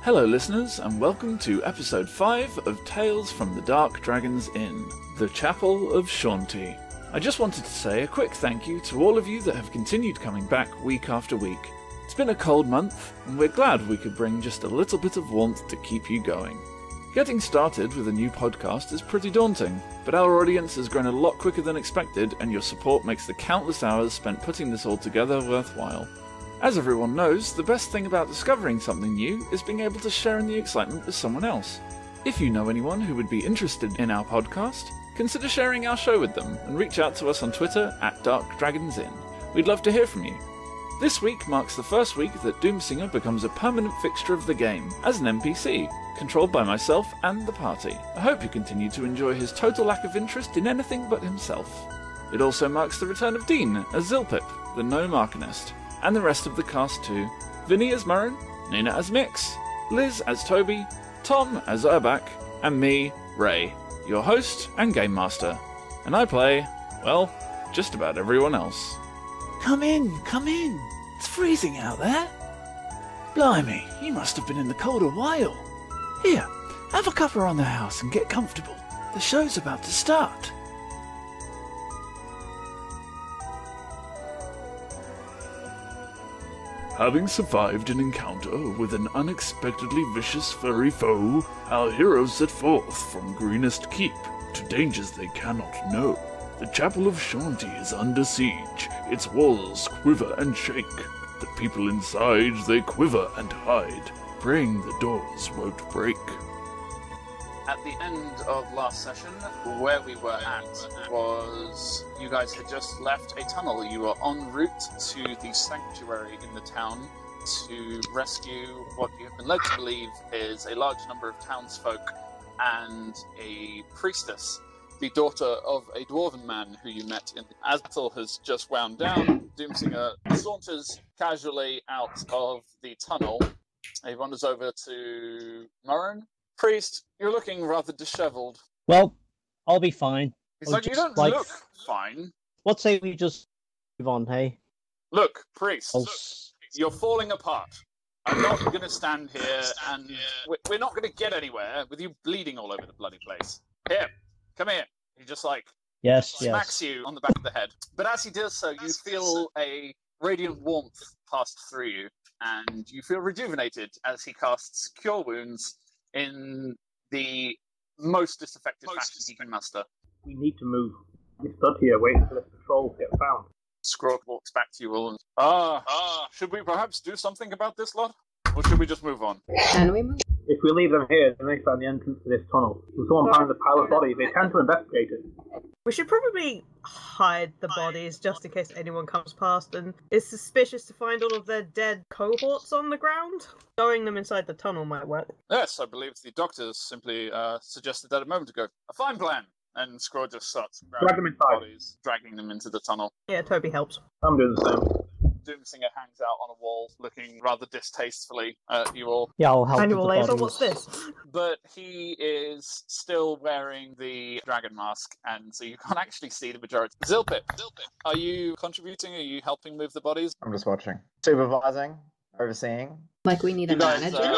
Hello listeners, and welcome to episode 5 of Tales from the Dark Dragon's Inn, the Chapel of Chauntea. I just wanted to say a quick thank you to all of you that have continued coming back week after week. It's been a cold month, and we're glad we could bring just a little bit of warmth to keep you going. Getting started with a new podcast is pretty daunting, but our audience has grown a lot quicker than expected, and your support makes the countless hours spent putting this all together worthwhile. As everyone knows, the best thing about discovering something new is being able to share in the excitement with someone else. If you know anyone who would be interested in our podcast, consider sharing our show with them and reach out to us on Twitter at DarkDragonsInn. We'd love to hear from you. This week marks the first week that Doomsinger becomes a permanent fixture of the game, as an NPC, controlled by myself and the party. I hope you continue to enjoy his total lack of interest in anything but himself. It also marks the return of Dean as Zilpip, the gnome arcanist, and the rest of the cast too. Vinny as Murren, Nina as Mix, Liz as Toby, Tom as Urbak, and me, Ray, your host and game master. And I play, well, just about everyone else. Come in, come in. It's freezing out there. Blimey, you must have been in the cold a while. Here, have a cup around the house and get comfortable. The show's about to start. Having survived an encounter with an unexpectedly vicious furry foe, our heroes set forth from Greenest Keep to dangers they cannot know. The Chapel of Chauntea is under siege. Its walls quiver and shake. The people inside, they quiver and hide, praying the doors won't break. At the end of last session, where we were at was you guys had just left a tunnel. You were en route to the sanctuary in the town to rescue what you have been led to believe is a large number of townsfolk and a priestess, the daughter of a dwarven man who you met in. As battle has just wound down, Doomsinger saunters casually out of the tunnel. He wanders over to Murren. Priest, you're looking rather disheveled. Well, I'll be fine. He's like, you don't look fine. What say we just move on, hey? Look, Priest, you're falling apart. I'm not going to stand here, and we're not going to get anywhere with you bleeding all over the bloody place. Here, come here. He just smacks you on the back of the head. But as he does so, you feel a radiant warmth pass through you, and you feel rejuvenated as he casts Cure Wounds in the most disaffected fashion he can muster. We need to move. We stood here waiting for the patrol to get found. Scrog walks back to you all and should we perhaps do something about this lot? Or should we just move on? Can we move? If we leave them here, then they find the entrance to this tunnel. If someone finds a pile of bodies, they tend to investigate it. We should probably hide the bodies just in case anyone comes past and is suspicious to find all of their dead cohorts on the ground. Throwing them inside the tunnel might work. Yes, I believe the doctors simply suggested that a moment ago. A fine plan! And Scrog just starts grabbing the bodies, dragging them into the tunnel. Yeah, Toby helps. I'm doing the same. Doomsinger hangs out on a wall, looking rather distastefully at you all. Yeah, I'll help. Manual laser, what's this? But he is still wearing the dragon mask, and so you can't actually see the majority. Zilpip, are you contributing? Are you helping move the bodies? I'm just watching. Supervising, overseeing. Like we need a manager?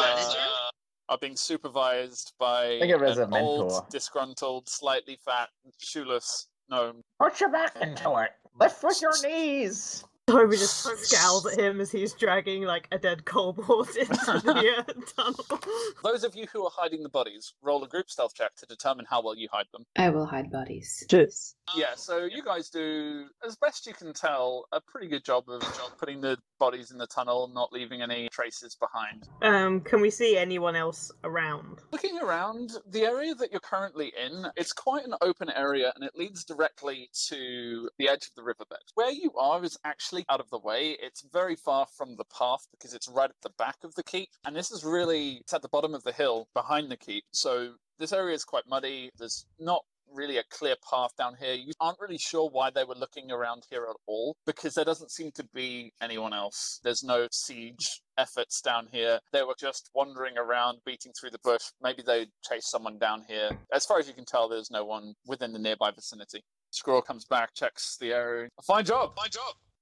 Are being supervised by Think of it as an a old, mentor. disgruntled, slightly fat, shoeless gnome. Put your back into it. Lift with your knees. Toby just scowls at him as he's dragging like a dead kobold into the tunnel. Those of you who are hiding the bodies, roll a group stealth check to determine how well you hide them. I will hide bodies. Cheers. Yeah, so you guys do, as best you can tell, a pretty good job of putting the bodies in the tunnel, not leaving any traces behind. Can we see anyone else around? Looking around, the area that you're currently in, it's quite an open area and it leads directly to the edge of the riverbed. Where you are is actually out of the way. It's very far from the path because it's right at the back of the keep. And this is really, it's at the bottom of the hill behind the keep. So this area is quite muddy. There's not really a clear path down here. You aren't really sure why they were looking around here at all, because there doesn't seem to be anyone else. There's no siege efforts down here. They were just wandering around, beating through the bush. Maybe they chased someone down here. As far as you can tell, there's no one within the nearby vicinity. Squirrel comes back, checks the area. Fine job!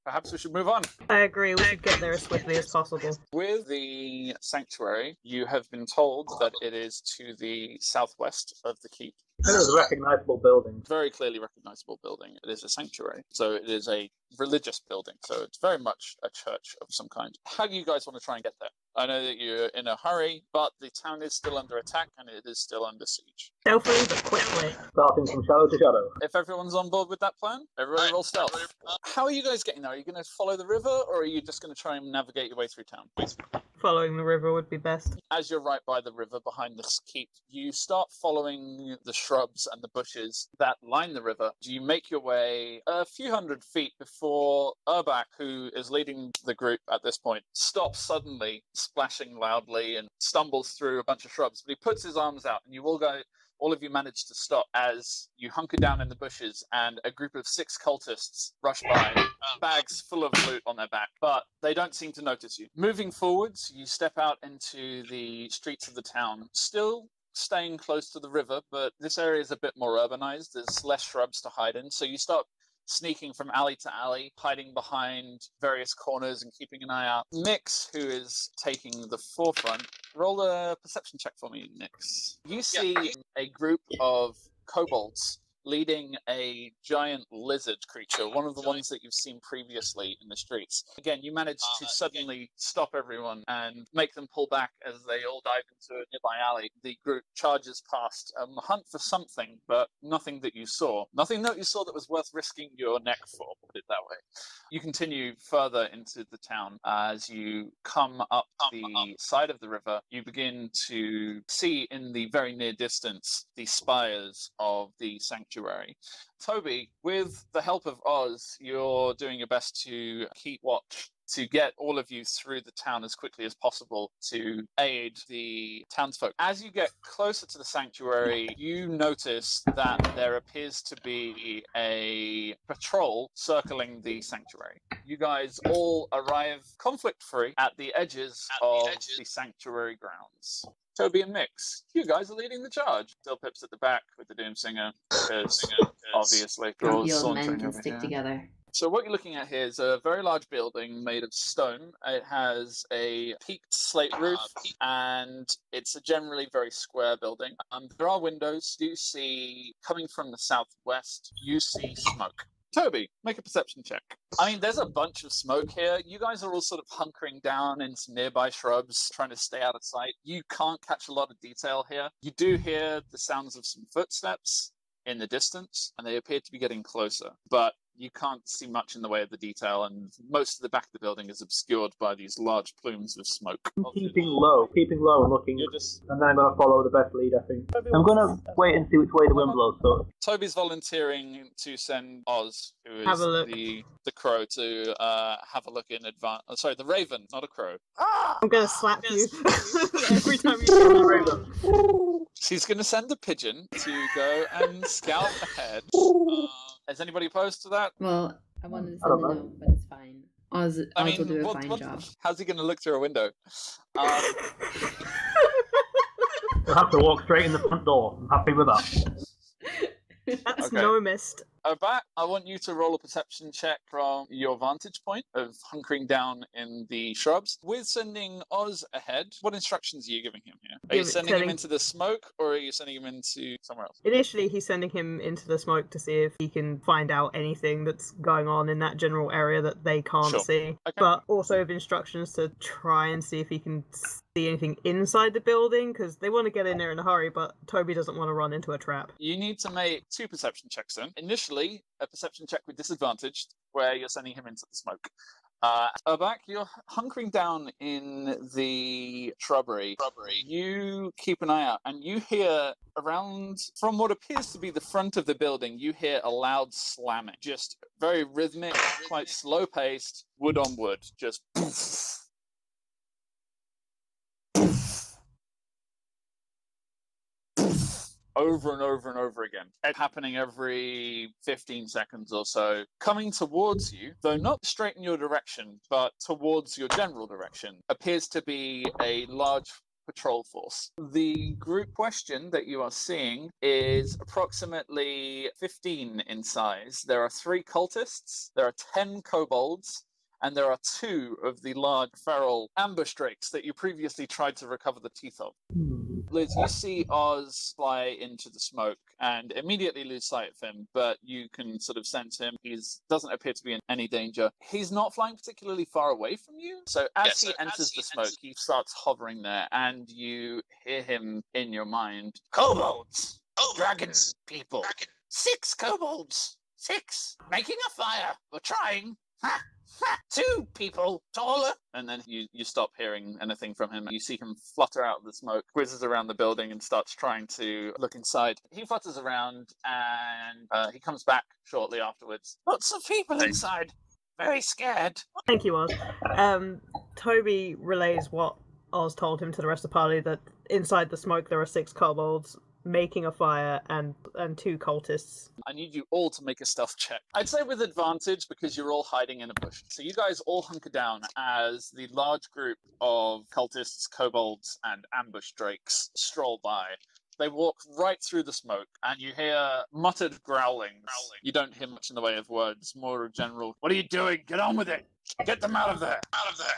perhaps we should move on. I agree, we should get there as swiftly as possible. With the sanctuary, you have been told that it is to the southwest of the keep. It was a recognisable building. Very clearly recognizable building. It is a sanctuary, so it is a religious building, so it's very much a church of some kind. How do you guys want to try and get there? I know that you're in a hurry, but the town is still under attack and it is still under siege. Stealthily, but quickly. Starting from shadow to shadow. If everyone's on board with that plan, everybody roll stealth. How are you guys getting there? Are you going to follow the river, or are you just going to try and navigate your way through town? Following the river would be best. As you're right by the river behind this keep, you start following the shrubs and the bushes that line the river. You make your way a few hundred feet before Urbach, who is leading the group at this point, stops suddenly, splashing loudly, and stumbles through a bunch of shrubs. But he puts his arms out, and all of you manage to stop as you hunker down in the bushes, and a group of 6 cultists rush by, bags full of loot on their back, but they don't seem to notice you. Moving forwards, you step out into the streets of the town, still staying close to the river, but this area is a bit more urbanized. There's less shrubs to hide in, so you start sneaking from alley to alley, hiding behind various corners and keeping an eye out. Nix, who is taking the forefront, roll a perception check for me, Nix. You see a group of kobolds leading a giant lizard creature, one of the ones that you've seen previously in the streets. Again, you manage to suddenly stop everyone and make them pull back as they all dive into a nearby alley. The group charges past, hunt for something, but nothing that you saw. Nothing that you saw that was worth risking your neck for, put it that way. You continue further into the town. As you come up the side of the river, you begin to see in the very near distance the spires of the sanctuary. Toby, with the help of Oz, you're doing your best to keep watch, to get all of you through the town as quickly as possible to aid the townsfolk. As you get closer to the sanctuary, you notice that there appears to be a patrol circling the sanctuary. You guys all arrive conflict-free at the edges of the sanctuary grounds. Toby and Mix, you guys are leading the charge. Still Pip's at the back with the Doomsinger, because obviously they're all The old men sauntering can over stick here. together. So what you're looking at here is a very large building made of stone. It has a peaked slate roof, and it's a generally very square building. There are windows. You see, coming from the southwest, you see smoke. Toby, make a perception check. I mean, there's a bunch of smoke here. You guys are all sort of hunkering down in some nearby shrubs, trying to stay out of sight. You can't catch a lot of detail here. You do hear the sounds of some footsteps in the distance, and they appear to be getting closer. But you can't see much in the way of the detail, and most of the back of the building is obscured by these large plumes of smoke. Keeping low and looking, and then I'm going to follow the best lead, I think. I'm going to wait and see which way the wind blows. So Toby's volunteering to send Oz, who Have a is look. the crow, to have a look in advance. Oh, sorry, the raven, not a crow. I'm gonna slap you every time you see the raven. She's going to send a pigeon to go and scout ahead. Is anybody opposed to that? Well, I wanted to I don't send a know. note, but it's fine. Oz will do a fine job. How's he going to look through a window? You'll have to walk straight in the front door. I'm happy with that. That's Okay. no mist. Bat, I want you to roll a perception check from your vantage point of hunkering down in the shrubs. With sending Oz ahead, what instructions are you giving him here? Are you sending him into the smoke, or are you sending him into somewhere else? Initially, he's sending him into the smoke to see if he can find out anything that's going on in that general area that they can't Sure. see. Okay. But also with instructions to try and see if he can see anything inside the building, because they want to get in there in a hurry, but Toby doesn't want to run into a trap. You need to make 2 perception checks then. Initially, a perception check with disadvantage, where you're sending him into the smoke. Urbach, you're hunkering down in the shrubbery. You keep an eye out, and you hear around, from what appears to be the front of the building, you hear a loud slamming. Just very rhythmic, quite slow-paced, wood on wood. Just poof. Over and over and over again. It's happening every 15 seconds or so. Coming towards you, though not straight in your direction, but towards your general direction, appears to be a large patrol force. The group question that you are seeing is approximately 15 in size. There are 3 cultists, there are 10 kobolds, and there are 2 of the large feral ambush drakes that you previously tried to recover the teeth of. Liz, you see Oz fly into the smoke and immediately lose sight of him, but you can sort of sense him. He doesn't appear to be in any danger. He's not flying particularly far away from you, so as he enters the smoke, he starts hovering there, and you hear him in your mind. Kobolds! Dragons, people! 6 kobolds! 6! Making a fire! We're trying! Ha! 2 people taller, and then you stop hearing anything from him. You see him flutter out of the smoke, whizzes around the building, and starts trying to look inside. He flutters around, and he comes back shortly afterwards. Lots of people inside, very scared. Thank you, Oz. Toby relays what Oz told him to the rest of the party, that inside the smoke there are 6 kobolds making a fire and 2 cultists. I need you all to make a stealth check. I'd say with advantage because you're all hiding in a bush. So you guys all hunker down as the large group of cultists, kobolds, and ambush drakes stroll by. They walk right through the smoke, and you hear muttered growlings. You don't hear much in the way of words, more a general, "What are you doing? Get on with it! Get them out of there!"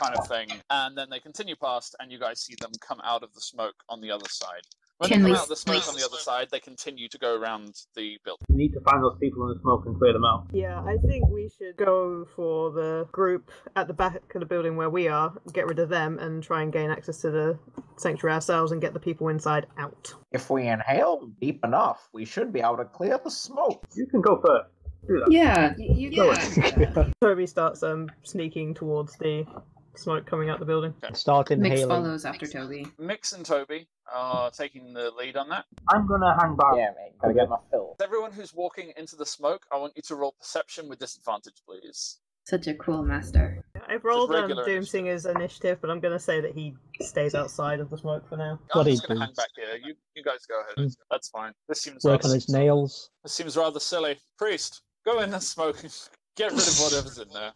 kind of thing. And then they continue past, and you guys see them come out of the smoke on the other side. When they come out of the smoke on the other side, they continue to go around the building. We need to find those people in the smoke and clear them out. Yeah, I think we should go for the group at the back of the building where we are, get rid of them, and try and gain access to the sanctuary ourselves and get the people inside out. If we inhale deep enough, we should be able to clear the smoke. You can go first. Do that. Yeah, you can. Toby starts sneaking towards the smoke coming out the building. Okay. Start inhaling. Mix follows after Toby. Mix and Toby are taking the lead on that. I'm gonna hang back. Yeah, mate. Gotta get my fill. Everyone who's walking into the smoke, I want you to roll perception with disadvantage, please. Such a cool master. I've rolled regular Doomsinger's initiative, but I'm going to say that he stays outside of the smoke for now. I'm What just he going to hang does. back here. You guys go ahead. That's fine. This seems Work on his nails. This seems rather silly. Priest, go in and smoke and get rid of whatever's in there.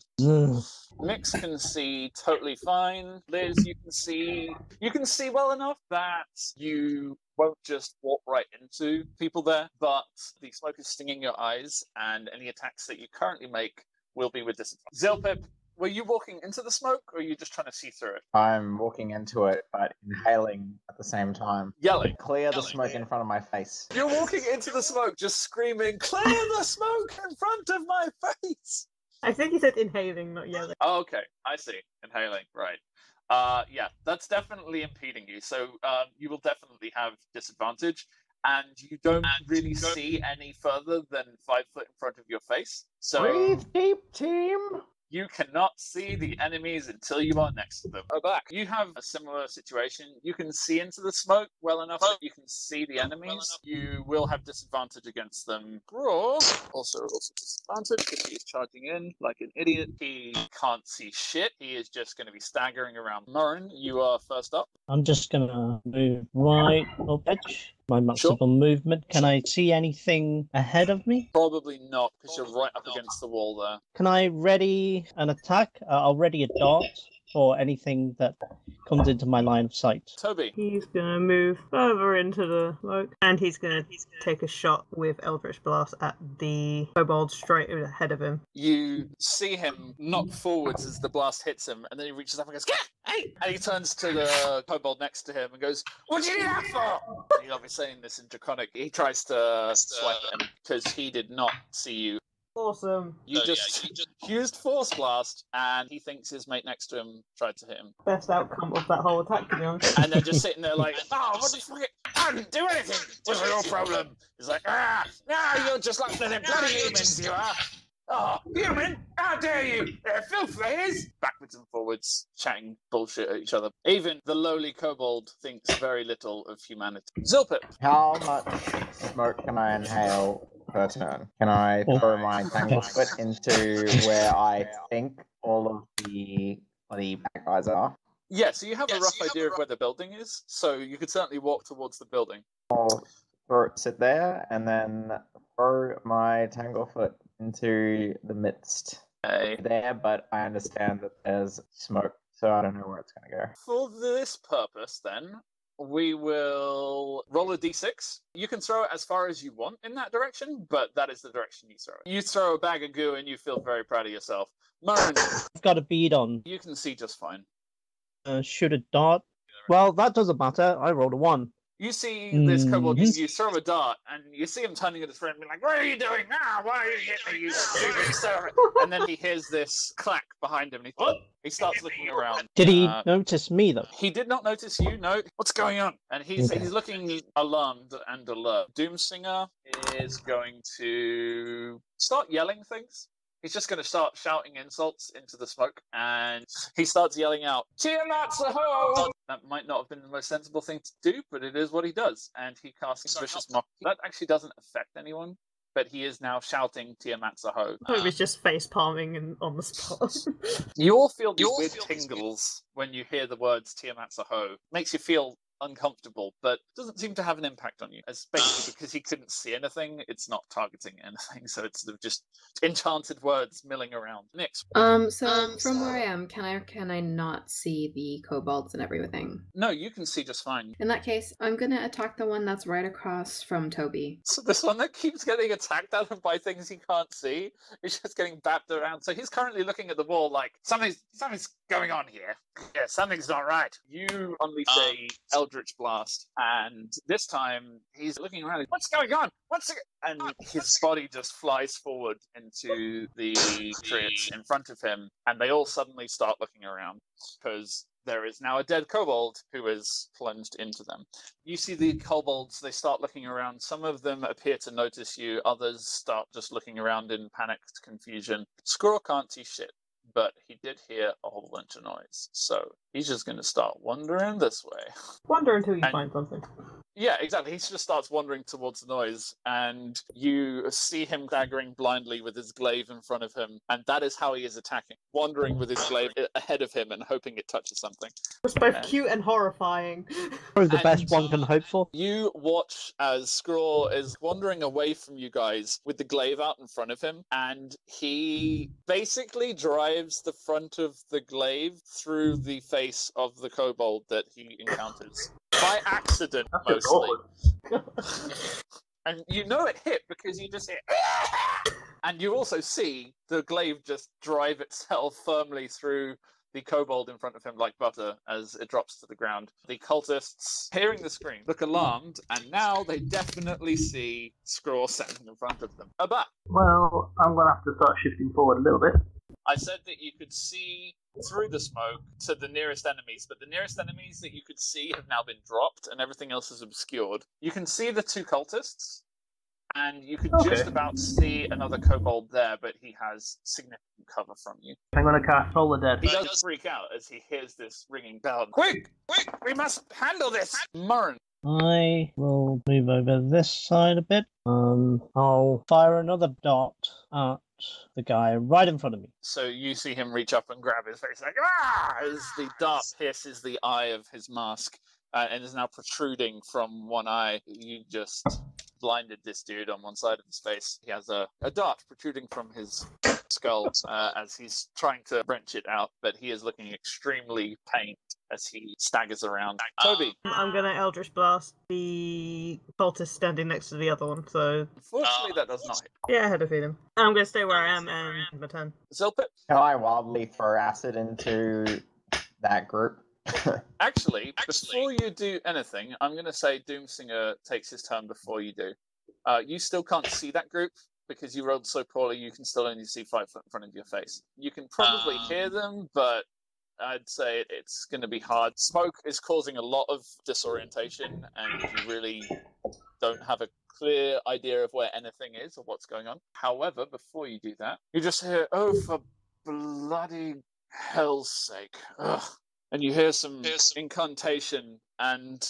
Mix can see totally fine. Liz, you can see well enough that you won't just walk right into people there, but the smoke is stinging your eyes, and any attacks that you currently make will be with disadvantage. Zilpip, were you walking into the smoke, or are you just trying to see through it? I'm walking into it, but inhaling at the same time. Yelling. Clear the smoke in front of my face. You're walking into the smoke, just screaming, "Clear the smoke in front of my face!" I think he said inhaling, not yelling. Oh, okay, I see. Inhaling, right. Yeah, that's definitely impeding you. So you will definitely have disadvantage, and you don't really see any further than 5 foot in front of your face. So Breathe deep, team! you cannot see the enemies until you are next to them. Oh, back. You have a similar situation. You can see into the smoke well enough that you can see the enemies. You will have disadvantage against them. Raw also disadvantage because he's charging in like an idiot. He can't see shit. He is just going to be staggering around. Murren, you are first up. I'm just gonna move right up edge. My maximum movement. Can I see anything ahead of me? Probably not because you're right up against the wall there. Can I ready an attack? I'll ready a dart for anything that comes into my line of sight. Toby. He's going to move further into the smoke, and he's going to take a shot with Eldritch Blast at the kobold straight ahead of him. You see him knock forwards as the blast hits him, and then he reaches up and goes, "Gah! Hey!" And he turns to the kobold next to him and goes, "What do you need that for?" He's obviously saying this in Draconic. He tries to swipe at him because he did not see you. Awesome. You just used Force Blast, and he thinks his mate next to him tried to hit him. Best outcome of that whole attack, to be honest. And they're just sitting there like, "Oh, what the fuck? I didn't do anything. What's your problem?" He's like, you're just like the bloody humans, you are. Oh, human! How dare you! They're filth, that is! Backwards and forwards, chatting bullshit at each other. Even the lowly kobold thinks very little of humanity. Zilpip! How much smoke can I inhale per turn? Can I throw my tanglefoot into where I think all of the bad guys are? Yeah, so you have a rough idea of where the building is, so you could certainly walk towards the building. I'll sit there and then throw my tanglefoot into the midst there, but I understand that there's smoke, so I don't know where it's going to go. For this purpose, then, we will roll a d6. You can throw it as far as you want in that direction, but that is the direction you throw it. You throw a bag of goo and you feel very proud of yourself. Murren, I've got a bead on. you can see just fine. Shoot a dart. Well, that doesn't matter. I rolled a 1. You see this kobold, you throw a dart, and you see him turning at his friend and being like, "What are you doing now? Why are you hitting me, you stupid servant?" And then he hears this clack behind him, and he starts looking around. Did he notice me, though? He did not notice you, no. What's going on? And he's looking alarmed and alert. Doomsinger is going to start yelling things. He's just going to start shouting insults into the smoke, and he starts yelling out, "Tiamat's a hoe!" That might not have been the most sensible thing to do, but it is what he does, and he casts Vicious Mock. That actually doesn't affect anyone, but he is now shouting, "Tiamat's a hoe." It was just face palming and on the spot. You all feel these weird tingles when you hear the words "Tiamat's a hoe." Makes you feel uncomfortable, but doesn't seem to have an impact on you. It's basically because he couldn't see anything, it's not targeting anything, so it's just enchanted words milling around. Nix. So from where I am, can I not see the kobolds and everything? No, you can see just fine. In that case, I'm gonna attack the one that's right across from Toby. So this one that keeps getting attacked at him by things he can't see is just getting bapped around. So he's currently looking at the wall like, something's going on here. Yeah, something's not right. You unleash a Eldritch Blast, and this time he's looking around. What's going on? And his body just flies forward into the creates in front of him, and they all suddenly start looking around because there is now a dead kobold who is plunged into them. You see the kobolds, they start looking around. Some of them appear to notice you, others start just looking around in panicked confusion. Squirrel can't see shit, but he did hear a whole bunch of noise. So he's just going to start wandering this way. Wander until you find something. Yeah, exactly. He just starts wandering towards the noise, and you see him staggering blindly with his glaive in front of him, and that is how he is attacking, wandering with his glaive ahead of him and hoping it touches something. It's both cute and horrifying. Probably the best one can hope for. You watch as Scrawl is wandering away from you guys with the glaive out in front of him, and he basically drives the front of the glaive through the face of the kobold that he encounters. By accident, mostly. And you know it hit because you just hear... And you also see the glaive just drive itself firmly through the kobold in front of him like butter as it drops to the ground. The cultists, hearing the scream, look alarmed, and now they definitely see Scrawl standing in front of them. Abat. Well, I'm going to have to start shifting forward a little bit. I said that you could see through the smoke to the nearest enemies, but the nearest enemies that you could see have now been dropped and everything else is obscured. You can see the two cultists, and you can just about see another kobold there, but he has significant cover from you. I'm going to cast Soul the Dead. He does freak out as he hears this ringing bell. Quick! We must handle this! Murren. I will move over this side a bit. I'll fire another dart at the guy right in front of me. So you see him reach up and grab his face, like, ah! As the dart pierces the eye of his mask and is now protruding from one eye. You just blinded this dude on one side of his face. He has a dart protruding from his skull as he's trying to wrench it out, but he is looking extremely pained as he staggers around. Toby. I'm going to Eldritch Blast the cultist standing next to the other one, so... Unfortunately, that does not hit. Yeah, I had to feed him. I'm going to stay where I am and my turn. Zilpit. Can I wildly throw acid into that group? Actually, before you do anything, I'm going to say Doomsinger takes his turn before you do. You still can't see that group because you rolled so poorly. You can still only see 5 foot in front of your face. You can probably hear them, but I'd say it's going to be hard. Smoke is causing a lot of disorientation, and you really don't have a clear idea of where anything is or what's going on. However, before you do that, you just hear, "Oh, for bloody hell's sake." Ugh. And you hear some incantation, and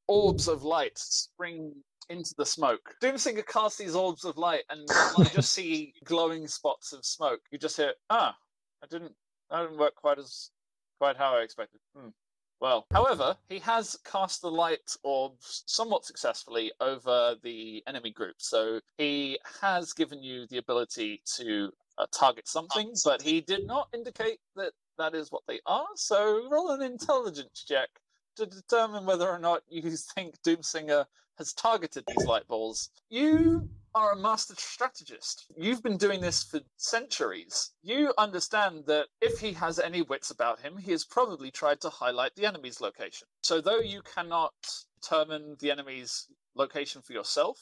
orbs of light spring into the smoke. Doomsinger casts these orbs of light, and you just see glowing spots of smoke. You just hear, that didn't work quite how I expected. Well, however, he has cast the light orbs somewhat successfully over the enemy group, so he has given you the ability to target something, but he did not indicate that is what they are, so roll an intelligence check to determine whether or not you think Doomsinger has targeted these light balls. You are a master strategist. You've been doing this for centuries. You understand that if he has any wits about him, he has probably tried to highlight the enemy's location. So though you cannot determine the enemy's location for yourself,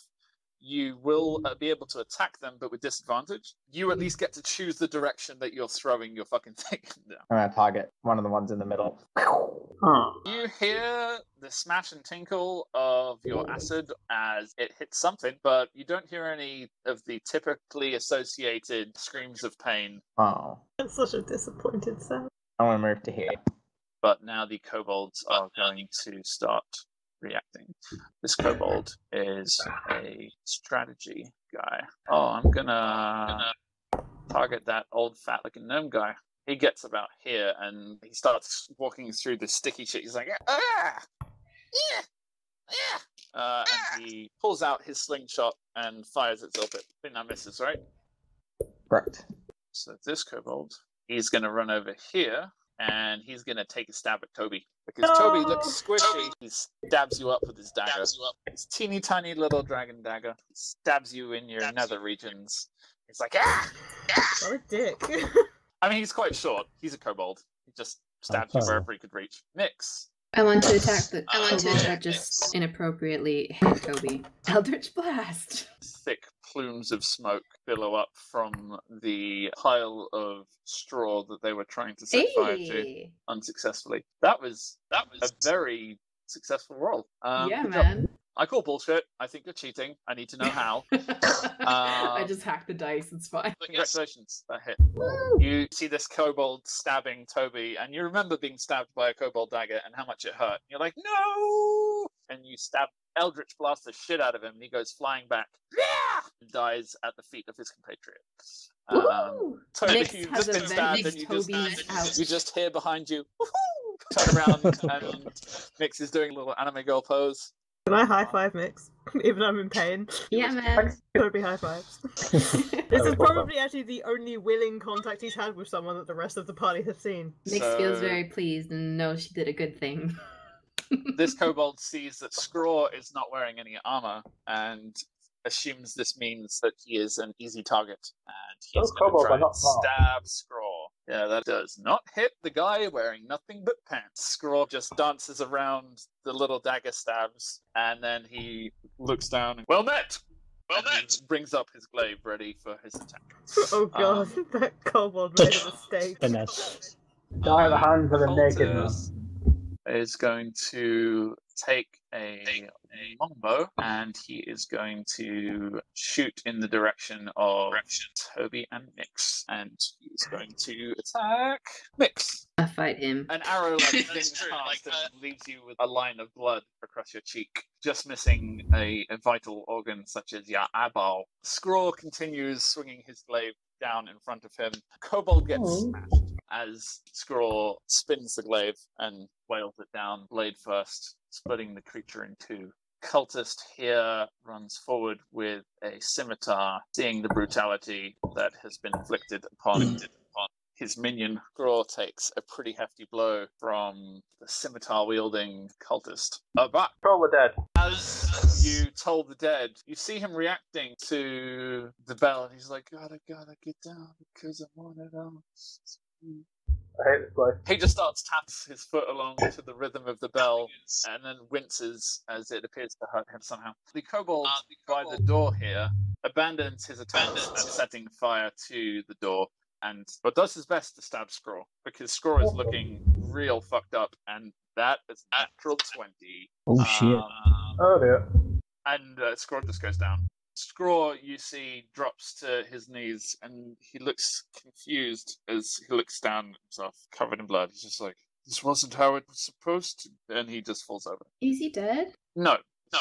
you will be able to attack them, but with disadvantage. You at least get to choose the direction that you're throwing your fucking thing down. I'm gonna target one of the ones in the middle. You hear the smash and tinkle of your acid as it hits something, but you don't hear any of the typically associated screams of pain. Oh. That's such a disappointed sound. I want to move to here. But now the kobolds are going to start reacting. This kobold is a strategy guy. Oh, I'm gonna target that old fat-looking gnome guy. He gets about here and he starts walking through the sticky shit. He's like, ah! Yeah! Yeah! And he pulls out his slingshot and fires it a little bit. I think that misses, right? Correct. So this kobold, he's gonna run over here and he's going to take a stab at Toby. Because Toby looks squishy. He stabs you up with his dagger. His teeny tiny little dragon dagger. He stabs you in your nether regions. It's like, ah! What a dick. I mean, he's quite short. He's a kobold. He just stabs you wherever he could reach. Nyx. I want to attack the kobold that just inappropriately hit Toby. Eldritch Blast! Thick plumes of smoke billow up from the pile of straw that they were trying to set fire to unsuccessfully. That was a very successful roll. Yeah, man. Job. I call bullshit. I think you're cheating. I need to know how. I just hacked the dice. It's fine. Congratulations. That hit. You see this kobold stabbing Toby, and you remember being stabbed by a kobold dagger and how much it hurt. You're like, no! And you stab Eldritch Blast the shit out of him, and he goes flying back. And dies at the feet of his compatriot. Toby, you've just been stabbed, and you just hear behind you, turn around, and Mix is doing a little anime girl pose. Can I high five Mix? Even though I'm in pain. Yeah, man. Toby high fives. This is probably actually the only willing contact he's had with someone that the rest of the party have seen. Mix feels very pleased and knows she did a good thing. This kobold sees that Scraw is not wearing any armor and assumes this means that he is an easy target. And he is going to try and stab Scraw. Yeah, that does not hit the guy wearing nothing but pants. Scraw just dances around the little dagger stabs, and then he looks down and, well met! Well met! He brings up his glaive ready for his attack. Oh god, that kobold made a mistake. Goodness. Die at the hands of a naked man. Is going to take a longbow and he is going to shoot in the direction of Toby and Mix, and he's going to attack Mix. I fight him. An arrow like things past and leaves you with a line of blood across your cheek, just missing a vital organ such as your eyeball. Scraw continues swinging his glaive down in front of him. Kobold gets smashed as Scraw spins the glaive and wails it down, blade first, splitting the creature in two. Cultist here runs forward with a scimitar, seeing the brutality that has been inflicted upon his minion. Scraw takes a pretty hefty blow from the scimitar-wielding cultist. But Troll the dead. as you told the dead, you see him reacting to the bell, and he's like, God, I gotta get down because I want it all. I hate this place. He just starts tapping his foot along to the rhythm of the bell and then winces as it appears to hurt him somehow. The kobold by the door here abandons his attempts at setting fire to the door but does his best to stab Scraw, because Scraw is looking real fucked up, and that is natural 20. Oh shit. Oh dear. And Scraw just goes down. Scraw, you see, drops to his knees, and he looks confused as he looks down at himself, covered in blood. He's just like, this wasn't how it was supposed to, and he just falls over. Is he dead? No.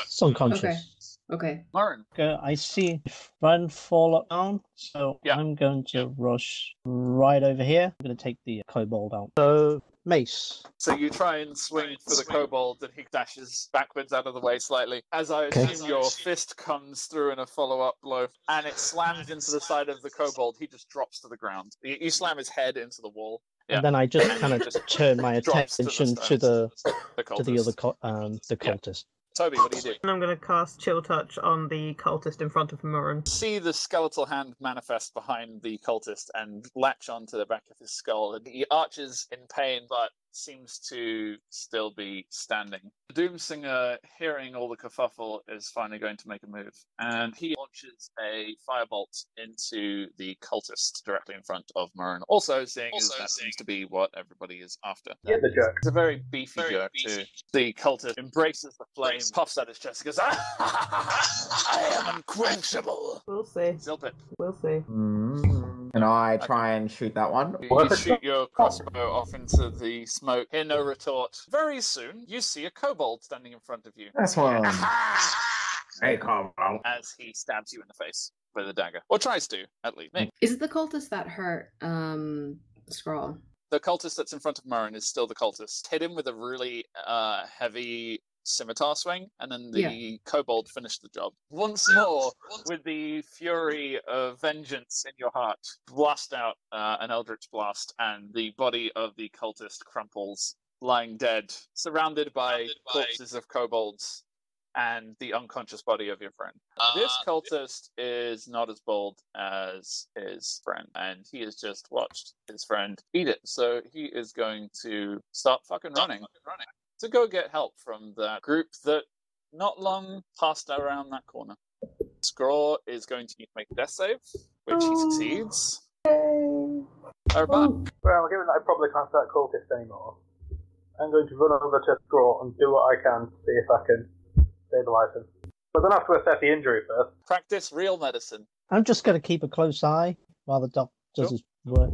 It's unconscious. Okay. Lauren. I see friend fall down, so I'm going to rush right over here. I'm going to take the kobold out. So, mace. So you try and swing for the kobold, and he dashes backwards out of the way slightly. As I assume your fist comes through in a follow-up blow, and it slams into the side of the kobold. He just drops to the ground. You slam his head into the wall. And then I just kind of turn my attention to the cultist. cultist. Toby, what do you do? And I'm going to cast Chill Touch on the cultist in front of Murren. See the skeletal hand manifest behind the cultist and latch onto the back of his skull. He arches in pain, but seems to still be standing. The Doomsinger, hearing all the kerfuffle, is finally going to make a move, and he launches a firebolt into the cultist directly in front of Murren. Also, seeing as that seems to be what everybody is after. Yeah, the jerk. It's a very beefy jerk, too. The cultist embraces the flame, puffs out his chest, and goes, I am unquenchable! We'll see. Zilpip. We'll see. Can I try and shoot that one? You shoot your crossbow off into the smoke. Hear no retort. Very soon, you see a kobold standing in front of you. That's one. Hey, kobold. As he stabs you in the face with a dagger. Or tries to, at least. Nick. Is it the cultist that hurt Scrawl? The cultist that's in front of Murren is still the cultist. Hit him with a really heavy scimitar swing, and then the kobold finished the job. Once more, with the fury of vengeance in your heart, blast out an eldritch blast, and the body of the cultist crumples, lying dead, surrounded by corpses of kobolds and the unconscious body of your friend. This cultist is not as bold as his friend, and he has just watched his friend eat it, so he is going to start fucking running. To go get help from that group that not long passed around that corner. Scraw is going to need to make a death save, which he succeeds. Arban. Well, given that I probably can't start cultist anymore, I'm going to run over to Scraw and do what I can to see if I can stabilise him. But then I have to assess the injury first. Practice real medicine. I'm just going to keep a close eye while the doc does his work.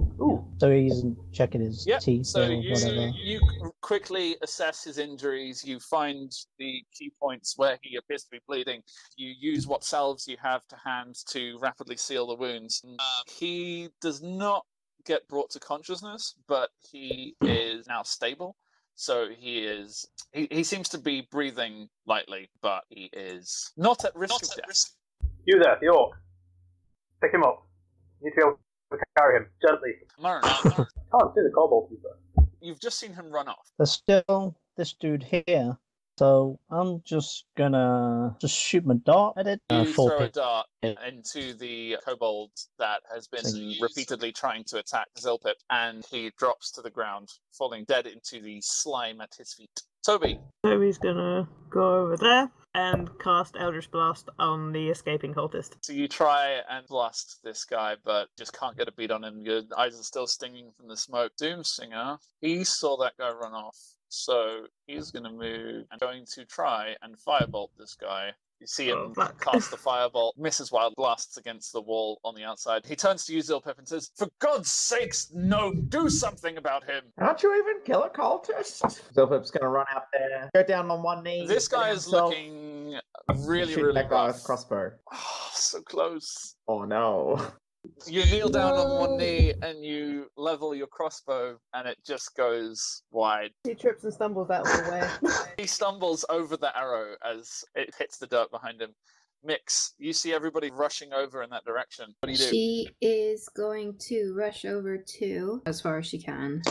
So he's checking his teeth so or whatever. You quickly assess his injuries. You find the key points where he appears to be bleeding. You use what salves you have to hand to rapidly seal the wounds. He does not get brought to consciousness, but he is now stable. So he seems to be breathing lightly, but he is not at risk of death. You there, the orc. Pick him up. You need to be able to carry him gently. Murren, Can't see the kobold. you've just seen him run off. There's still this dude here, so I'm just gonna shoot my dart at it. You throw a dart into the kobold that has been repeatedly trying to attack Zilpip, and he drops to the ground, falling dead into the slime at his feet. Toby. Toby's gonna go over there and cast Eldritch Blast on the escaping cultist. So you try and blast this guy, but just can't get a beat on him. Your eyes are still stinging from the smoke. Doomsinger, he saw that guy run off, so he's going to move and going to try and firebolt this guy. You see him cast the firebolt, misses wild blasts against the wall on the outside. He turns to you, Zilpip, and says, "For God's sakes, no, do something about him." Can't you even kill a cultist? Zilpip's going to run out there, go down on one knee. This guy is looking really, really that guy with crossbow. Oh, so close. Oh no. You kneel down on one knee and you level your crossbow, and it just goes wide. He trips and stumbles out of the way. He stumbles over the arrow as it hits the dirt behind him. Mix, you see everybody rushing over in that direction. What do you do? She is going to rush over too, as far as she can.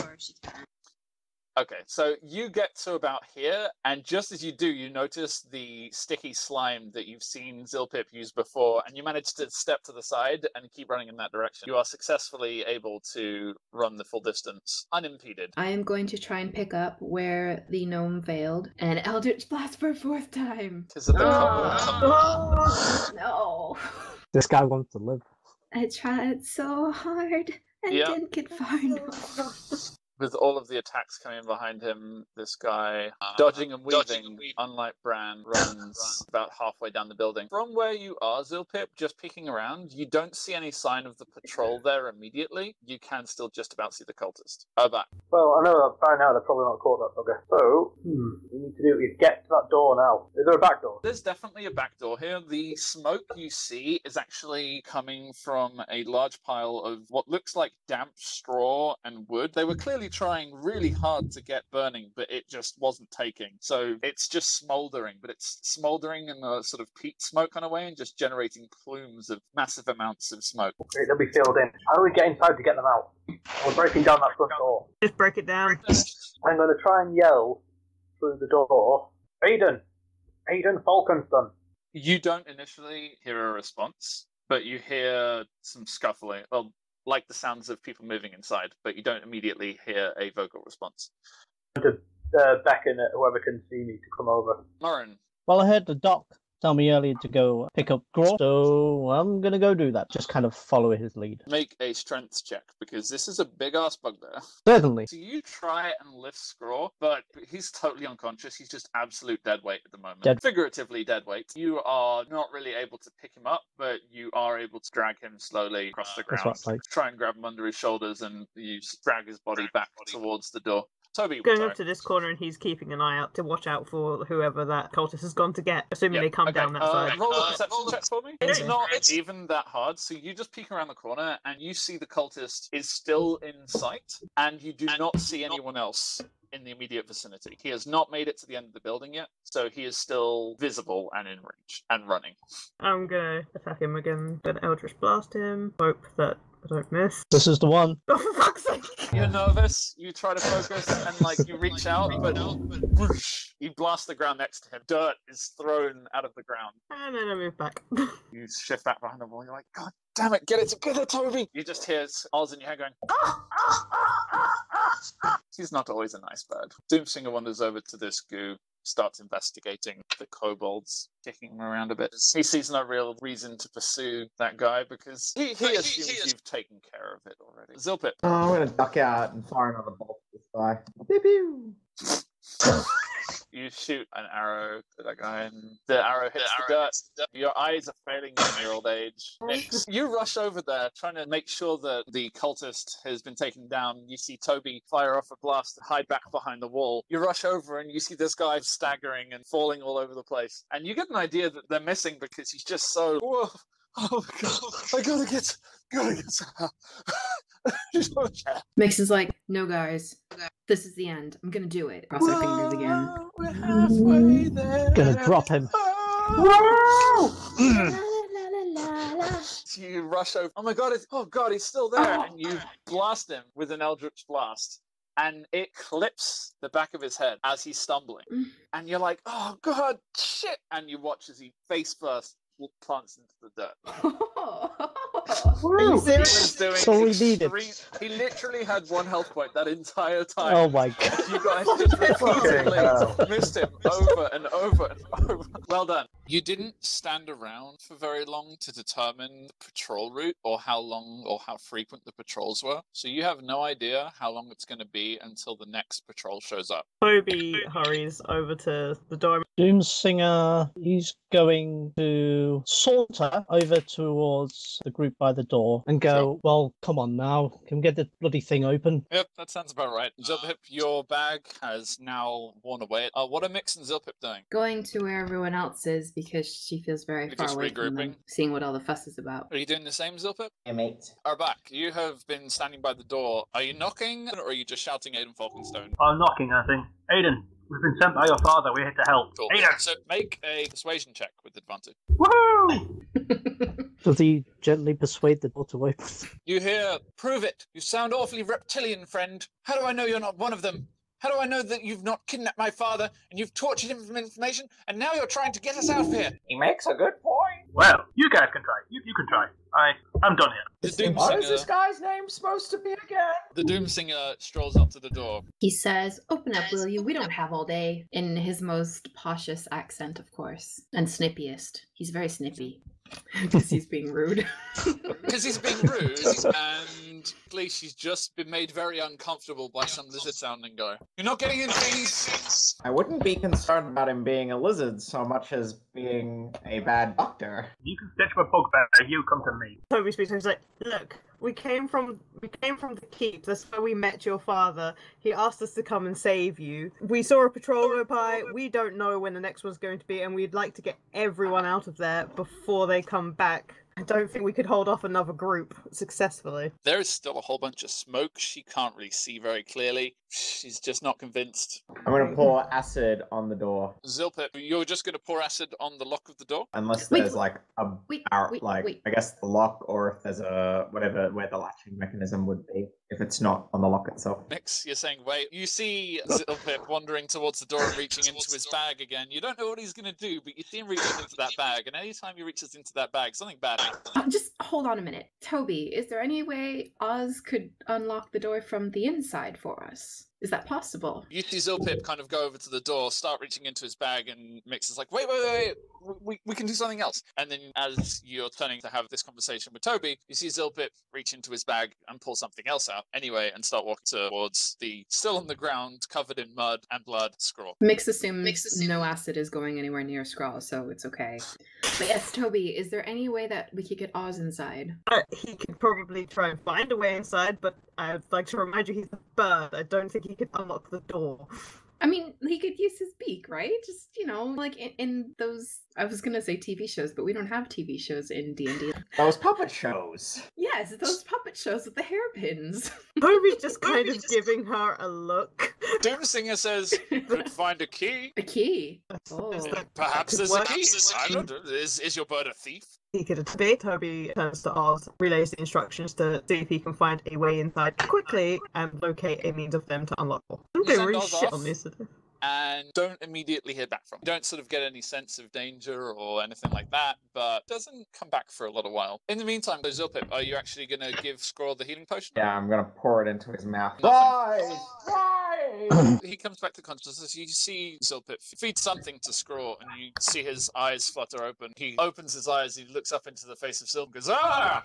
Okay, so you get to about here, and just as you do, you notice the sticky slime that you've seen Zilpip use before, and you manage to step to the side and keep running in that direction. You are successfully able to run the full distance, unimpeded. I am going to try and pick up where the gnome failed, and Eldritch Blast for a fourth time. Because of the No. This guy wants to live. I tried so hard and didn't get far enough. With all of the attacks coming behind him, this guy, dodging and weaving, unlike Bran, runs about halfway down the building. From where you are, Zilpip, just peeking around, you don't see any sign of the patrol there immediately. You can still just about see the cultist. Back. Well, I know that by now they're probably not caught that bugger. So, we need to do is get to that door now. Is there a back door? There's definitely a back door here. The smoke you see is actually coming from a large pile of what looks like damp straw and wood. They were clearly trying really hard to get burning, but it just wasn't taking. So it's just smoldering, but it's smoldering in a sort of peat smoke kind of way and just generating plumes of massive amounts of smoke. Okay, they'll be filled in. How do we get inside to get them out? We're breaking down that front door. Just break it down. I'm going to try and yell through the door, Aiden Falkenston. You don't initially hear a response, but you hear some scuffling, well, like the sounds of people moving inside, but you don't immediately hear a vocal response. I'm going to beckon at whoever can see me to come over. Lauren. Well, I heard the doc tell me earlier to go pick up Graw, so I'm gonna go do that. Just kind of follow his lead. Make a strength check, because this is a big-ass bugbear. Certainly. So you try and lift Scraw, but he's totally unconscious. He's just absolute dead weight at the moment. Figuratively dead weight. You are not really able to pick him up, but you are able to drag him slowly across the ground. Try and grab him under his shoulders, and you drag his body back towards the door. Toby, going up to this corner, and he's keeping an eye out to watch out for whoever that cultist has gone to get, assuming they come down that side. Roll a perception check for me. It's not even that hard, so you just peek around the corner, and you see the cultist is still in sight, and you do not see anyone else in the immediate vicinity. He has not made it to the end of the building yet, so he is still visible and in range, and running. I'm gonna attack him again, gonna Eldritch Blast him, hope that I don't miss. This is the one. Oh, for fuck's sake! You're nervous, you try to focus, and you reach out, but whoosh, you blast the ground next to him. Dirt is thrown out of the ground. And then I move back. You shift back behind the wall, you're like, God damn it, get it together, Toby! You just hear Oz in your head going, He's not always a nice bird. Doomsinger wanders over to this goo, starts investigating the kobolds, kicking him around a bit. He sees no real reason to pursue that guy because he assumes you've taken care of it already. Zilpip. Oh, I'm going to duck out and fire another bolt at this guy. Pew pew! You shoot an arrow at that guy, and the arrow hits the dirt. Your eyes are failing you in your old age. You rush over there, trying to make sure that the cultist has been taken down. You see Toby fire off a blast and hide back behind the wall. You rush over, and you see this guy staggering and falling all over the place. And you get an idea that they're missing because he's just so... Whoa. Oh my god, I gotta get some help. Mix like, no guys, this is the end. I'm gonna do it. Cross our fingers again. We're halfway there. Gonna drop him. So you rush over. Oh my god, he's still there. And you blast him with an Eldritch Blast. And it clips the back of his head as he's stumbling. And you're like, oh god, shit. And you watch as he face first plants into the dirt. He literally had 1 health point that entire time. Oh my god. You guys just repeatedly missed him over and over and over. Well done. You didn't stand around for very long to determine the patrol route or how long or how frequent the patrols were. So you have no idea how long it's going to be until the next patrol shows up. Toby hurries over to the door. Doomsinger, he's going to saunter over towards the group by the door and go, well, come on now, can we get the bloody thing open? Yep, that sounds about right. Zilpip, your bag has now worn away. What are Mix and Zilpip doing? Going to where everyone else is because she feels very far away from them, seeing what all the fuss is about. Are you doing the same, Zilpip? Yeah, mate. Arbak, you have been standing by the door. Are you knocking, or are you just shouting Aiden Falkenstone? I'm knocking, I think. Aiden, we've been sent by your father. We're here to help. Cool. Aiden! So make a persuasion check with advantage. Woohoo! Does he gently persuade the door to open? You hear, prove it. You sound awfully reptilian, friend. How do I know you're not one of them? How do I know that you've not kidnapped my father and you've tortured him for information and now you're trying to get us out of here? He makes a good point. Well, you guys can try. You can try. I'm done here. What is this guy's name supposed to be again? The Doomsinger strolls up to the door. He says, open up, will you? We don't have all day. In his most poshest accent, of course. And snippiest. He's very snippy. Because he's being rude. Because he's being rude, and she's just been made very uncomfortable by some lizard-sounding guy. You're not getting in things! I wouldn't be concerned about him being a lizard so much as being a bad doctor. You can stitch my bugbear. You come to me. Toby speaks and he's like, look, we came from the keep. That's where we met your father. He asked us to come and save you. We saw a patrol go by. We don't know when the next one's going to be, and we'd like to get everyone out of there before they come back. I don't think we could hold off another group successfully. There is still a whole bunch of smoke. She can't really see very clearly. She's just not convinced. I'm going to pour acid on the door. Zilpip, you're just going to pour acid on the lock of the door? Unless there's I guess the lock, or if there's where the latching mechanism would be. if it's not on the lock itself. Mix, you're saying wait. You see Zilpip wandering towards the door and reaching into his bag again. You don't know what he's going to do, but you see him reaching into that bag, and anytime he reaches into that bag, something bad happens. Just hold on a minute. Toby, is there any way Oz could unlock the door from the inside for us? Is that possible? You see Zilpip kind of go over to the door, start reaching into his bag, and Mix is like, wait, we can do something else. And then as you're turning to have this conversation with Toby, you see Zilpip reach into his bag and pull something else out anyway and start walking towards the still on the ground, covered in mud and blood, Scrawl. Mix assumes no acid is going anywhere near Scrawl, so it's okay. But yes, Toby, is there any way that we could get Oz inside? He could probably try and find a way inside, but I'd like to remind you he's a bird. I don't think he could unlock the door. I mean, he could use his beak, right? Just, like in those, I was gonna say TV shows, but we don't have TV shows in D&D. Those puppet shows. Yes, those puppet shows with the hairpins. Toby's just kind of giving her a look. Doomsinger says, could find a key. A key? Oh. Perhaps there's a key. I don't know. Is your bird a thief? He could be. Toby turns to Oz, relays the instructions to see if he can find a way inside quickly and locate a means of them to unlock them. I'm doing really shit on this. And don't immediately hear back from him. You don't sort of get any sense of danger or anything like that, but doesn't come back for a little while. In the meantime, Zilpip, are you actually going to give Scrawl the healing potion? Yeah, I'm going to pour it into his mouth. He comes back to consciousness. You see Zilpip feed something to Scrawl, and you see his eyes flutter open. He opens his eyes, he looks up into the face of Zilpip and goes, ah!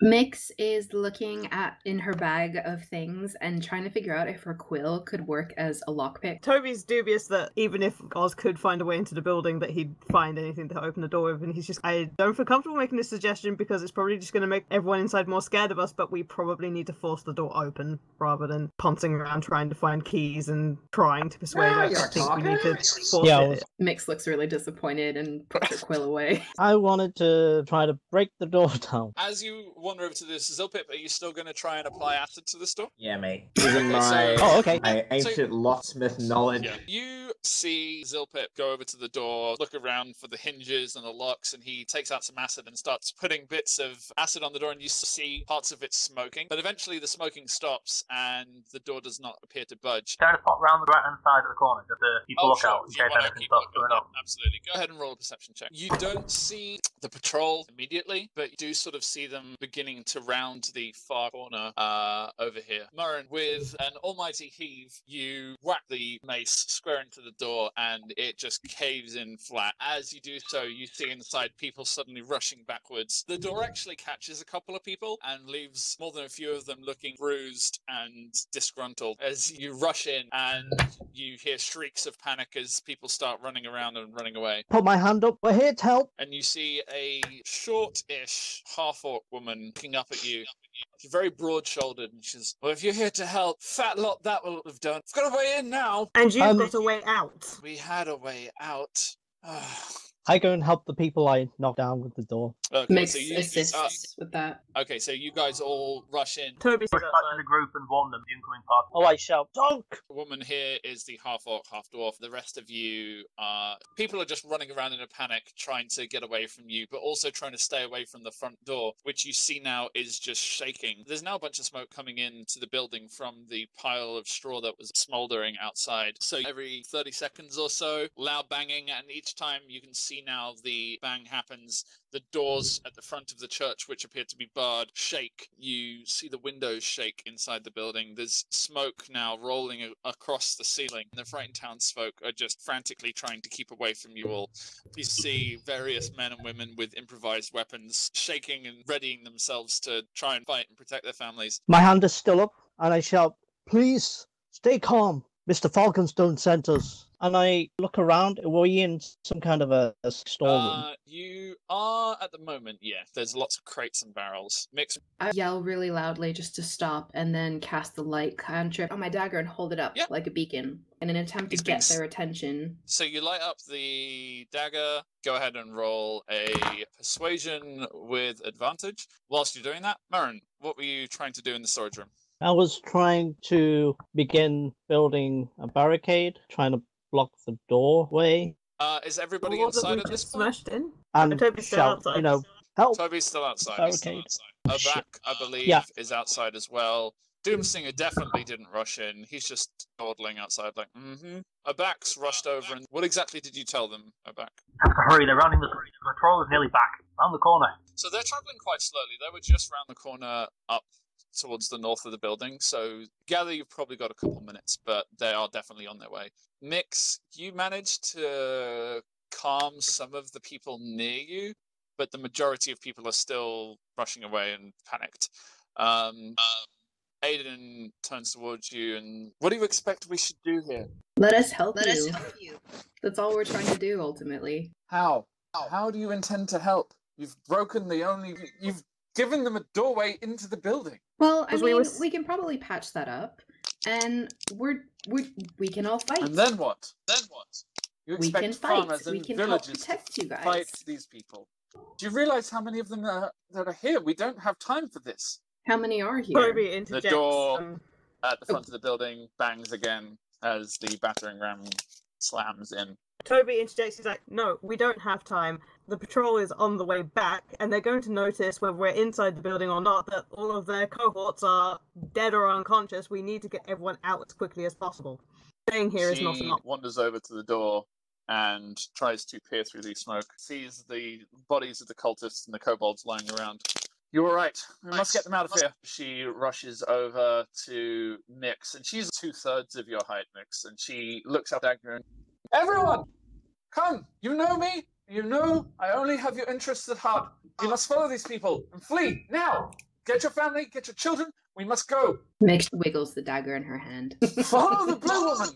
Mix is looking in her bag of things and trying to figure out if her quill could work as a lockpick. Toby's dubious that even if Oz could find a way into the building, that he'd find anything to open the door with, and he's just, I don't feel comfortable making this suggestion because it's probably just going to make everyone inside more scared of us, but we probably need to force the door open rather than pouncing around trying to find keys and trying to persuade her. I think we need to force it. Mix looks really disappointed and puts her quill away. I wanted to try to break the door down. As you wander over to this, Zilpip, are you still going to try and apply acid to this door? Yeah, mate. Using my ancient locksmith knowledge. Yeah. You see Zilpip go over to the door, look around for the hinges and the locks, and he takes out some acid and starts putting bits of acid on the door, and you see parts of it smoking. But eventually the smoking stops, and the door does not appear to budge. Try to pop round the right-hand side of the corner just to keep a lookout in case anything starts going on. Absolutely. Go ahead and roll a perception check. You don't see the patrol immediately, but you do sort of see them beginning to round the far corner over here. Murren, with an almighty heave, you whack the mace square into the door, and it just caves in flat. As you do so, you see inside people suddenly rushing backwards. The door actually catches a couple of people and leaves more than a few of them looking bruised and disgruntled. As you rush in, and you hear shrieks of panic as people start running around and running away. Put my hand up. We're here to help. And you see a short-ish half-orc woman looking up at you. She's very broad-shouldered, and she's, well, if you're here to help, fat lot that will have done. I've got a way in now. And you've got a way out. We had a way out. I go and help the people I knocked down with the door. Okay, Mix so assists with that. Okay, so you guys all rush in. Toby's Push back to the group and warn them the incoming party. Oh, I shout, "Dunk!" The woman here is the half-orc, half-dwarf. The rest of you are... People are just running around in a panic, trying to get away from you, but also trying to stay away from the front door, which you see now is just shaking. There's now a bunch of smoke coming into the building from the pile of straw that was smoldering outside. So every 30 seconds or so, loud banging, and each time you can see now the bang happens, the doors at the front of the church, which appear to be barred, shake. You see the windows shake inside the building. There's smoke now rolling across the ceiling. The frightened townsfolk are just frantically trying to keep away from you all. You see various men and women with improvised weapons shaking and readying themselves to try and fight and protect their families. My hand is still up, and I shout, "Please, stay calm. Mr. Falconstone sent us." And I look around. Were we in some kind of a storeroom? You are at the moment, yeah. There's lots of crates and barrels. I yell really loudly just to stop, and then cast the light cantrip on my dagger and hold it up like a beacon in an attempt to get their attention. So you light up the dagger. Go ahead and roll a persuasion with advantage. Whilst you're doing that, Murren, what were you trying to do in the storage room? I was trying to begin building a barricade, trying to block the doorway. Is everybody inside at this point? Smashed in? And Toby's still outside. help. Toby's still outside. Barricade. Abak, I believe, is outside as well. Doomsinger definitely didn't rush in. He's just dawdling outside like, Abak's rushed over, and what exactly did you tell them, Abak? Have to hurry, they're rounding the patrol is nearly back. Round the corner. So they're travelling quite slowly. They were just round the corner up towards the north of the building, so gather you've probably got a couple minutes, but they are definitely on their way. Mix, you managed to calm some of the people near you, but the majority of people are still rushing away and panicked. Aiden turns towards you and, what do you expect we should do here? Let us help you. That's all we're trying to do, ultimately. How? How do you intend to help? You've you've given them a doorway into the building. Well, I mean, we can probably patch that up, and we can all fight. And then what? You We expect can fight. farmers We and can help villagers protect you to guys. fight these people. Do you realize how many of them that are here? We don't have time for this. How many are here? Toby The interjects. door at the front of the building bangs again as the battering ram slams in. Toby interjects, he's like, no, we don't have time. The patrol is on the way back, and they're going to notice whether we're inside the building or not that all of their cohorts are dead or unconscious. We need to get everyone out as quickly as possible. Staying here is not an She option. wanders over to the door and tries to peer through the smoke, sees the bodies of the cultists and the kobolds lying around. You're all right. We must get them out of here. She rushes over to Mix, and she's 2/3 of your height, Mix, and she looks up at Dagger and, everyone, come! You know me. You know I only have your interests at heart. You must follow these people and flee now. Get your family, get your children. We must go. Mix wiggles the dagger in her hand. Follow the blue woman.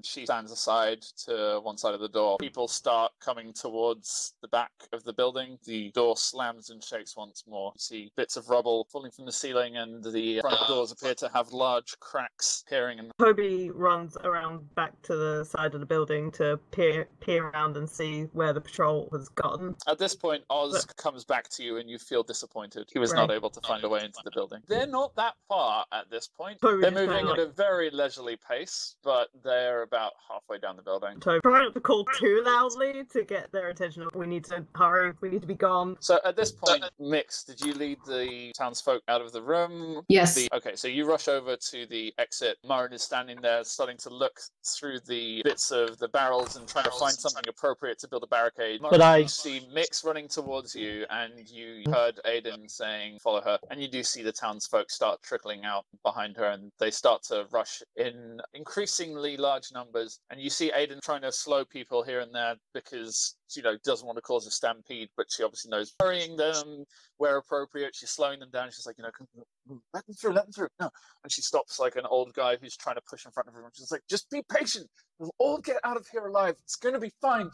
She stands aside to one side of the door. People start coming towards the back of the building. The door slams and shakes once more. You see bits of rubble falling from the ceiling, and the front doors appear to have large cracks appearing. And Toby runs around back to the side of the building to peer around and see where the patrol has gotten. at this point, Oz comes back to you, and you feel disappointed. He was not able to find a way into the building. They're not that far at this point. Toby They're just moving kinda at a very leisurely pace, but they're about halfway down the building. Toby, try not to call too loudly to get their attention. We need to hurry. We need to be gone. So at this point, Mix, did you lead the townsfolk out of the room? Yes. Okay, so you rush over to the exit. Marin is standing there, starting to look through the bits of the barrels and trying to find something appropriate to build a barricade. Marin, you see Mix running towards you, and you heard Aiden saying, follow her. And you do see the townsfolk start trickling out behind her, and they start to rush in increasingly large numbers. And you see Aiden trying to slow people here and there because, doesn't want to cause a stampede, but she obviously knows hurrying them where appropriate. She's slowing them down. She's like, let them through. No. And she stops like an old guy who's trying to push in front of her. She's like, just be patient. We'll all get out of here alive. It's going to be fine.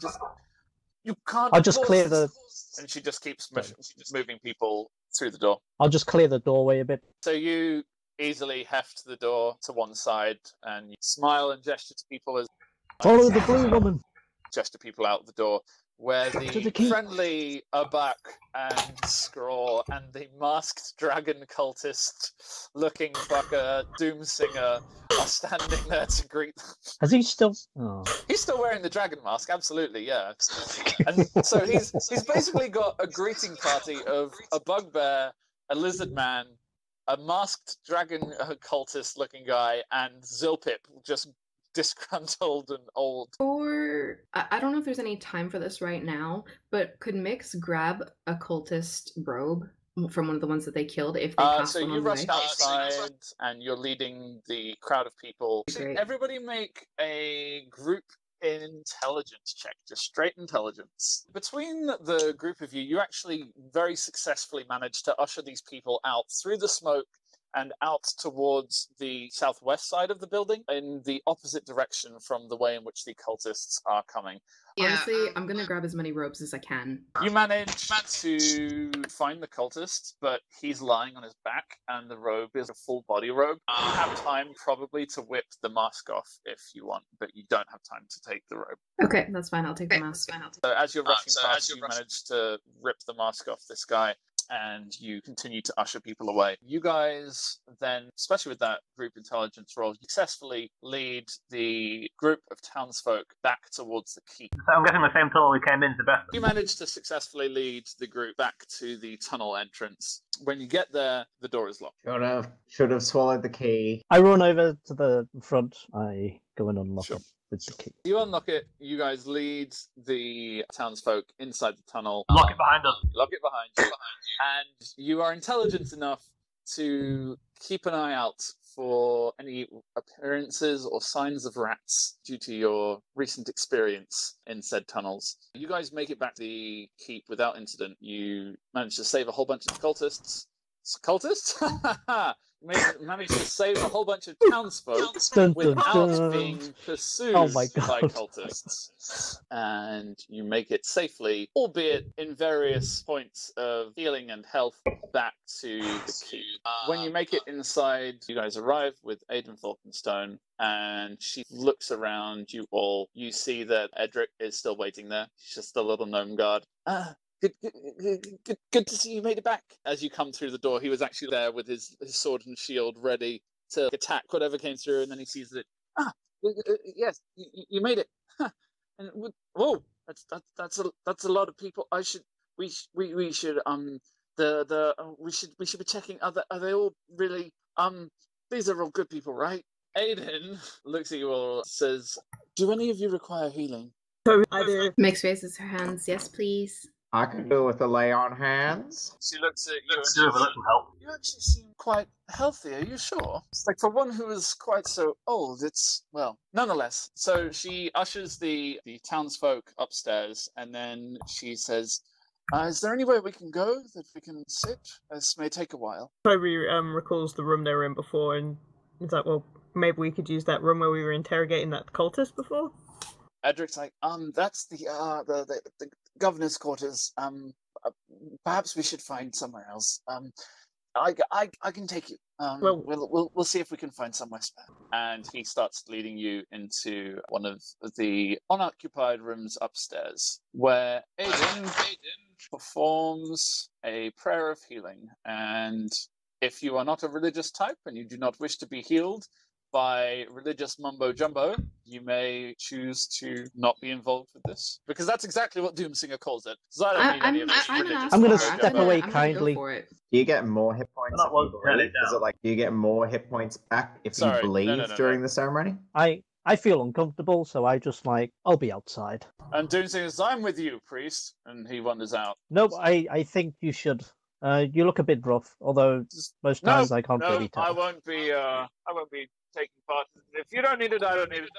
You can't. I'll just clear the. And she just keeps moving people through the door. I'll just clear the doorway a bit. So you easily heft the door to one side, and you smile and gesture to people as Follow the blue woman. gesture people out the door, where the keep. friendly Abak and Scraw and the masked dragon cultist looking fucker Doomsinger are standing there to greet them. Has he still? Oh. He's still wearing the dragon mask, absolutely, yeah. And so he's basically got a greeting party of a bugbear, a lizard man, a masked dragon cultist looking guy, and Zilpip, just disgruntled and old. Or I don't know if there's any time for this right now, but could Mix grab a cultist robe from one of the ones that they killed if they passed so one you on the rushed way? outside, and you're leading the crowd of people. Great. Everybody make a group intelligence check, just straight intelligence. Between the group of you, you actually very successfully managed to usher these people out through the smoke and out towards the southwest side of the building in the opposite direction from the way in which the cultists are coming. Honestly, I'm gonna grab as many ropes as I can. You manage to find the cultist, but he's lying on his back, and the robe is a full body robe. You have time probably to whip the mask off if you want, but you don't have time to take the robe. Okay, that's fine. I'll take the mask. So as you're rushing past, you manage to rip the mask off this guy. and you continue to usher people away. You guys then, especially with that group intelligence roll, successfully lead the group of townsfolk back towards the keep. So I'm guessing the same tunnel we came in is the best. You manage to successfully lead the group back to the tunnel entrance. When you get there, the door is locked. Should have swallowed the key. I run over to the front. I go and unlock it with the key. You unlock it. You guys lead the townsfolk inside the tunnel. Lock it behind us. Lock it behind you. And you are intelligent enough to keep an eye out for any appearances or signs of rats due to your recent experience in said tunnels. You guys make it back to the keep without incident. You manage to save a whole bunch of cultists. Cultists? You managed to save a whole bunch of townsfolk without being pursued by cultists. And you make it safely, albeit in various points of healing and health, back to the keep. When you make it inside, you guys arrive with Aidan Falkenstone, and she looks around you all. You see that Edric is still waiting there. He's just a little gnome guard. Good to see you made it back. As you come through the door, he was actually there with his sword and shield ready to attack whatever came through, and then he sees that, yes, you made it. And whoa, that's a lot of people. We should be checking. Are they all really these are all good people, right? Aiden looks at you all, says, "Do any of you require healing?" I do. Mix raises her hands. Yes, please. I can do with a lay on hands. She looks at you. Let's do with a little help. You actually seem quite healthy. Are you sure? It's like for one who is quite so old. It's well, nonetheless. So she ushers the townsfolk upstairs, and then she says, "Is there anywhere we can go that we can sit? This may take a while." Toby recalls the room they were in before, and he's like, "Well, maybe we could use that room where we were interrogating that cultist before." Edric's like, that's the governor's quarters. Perhaps we should find somewhere else. I can take you. Well, we'll see if we can find somewhere spare. And he starts leading you into one of the unoccupied rooms upstairs, where Aiden performs a prayer of healing. And if you are not a religious type and you do not wish to be healed by religious mumbo jumbo, you may choose to not be involved with this, because that's exactly what Doomsinger calls it. So I don't need any of this religious I'm going to mumbo step jumbo. away I'm kindly. Go for it. Do you get more hit points? That If was you really believe? Is it like do you get more hit points back if Sorry, you believe no. during the ceremony? I feel uncomfortable, so I just I'll be outside. And Doomsinger says, "I'm with you, priest," and he wanders out. No, I think you should. You look a bit rough, although most times I can't really tell. I won't be taking part. If you don't need it, I don't need it.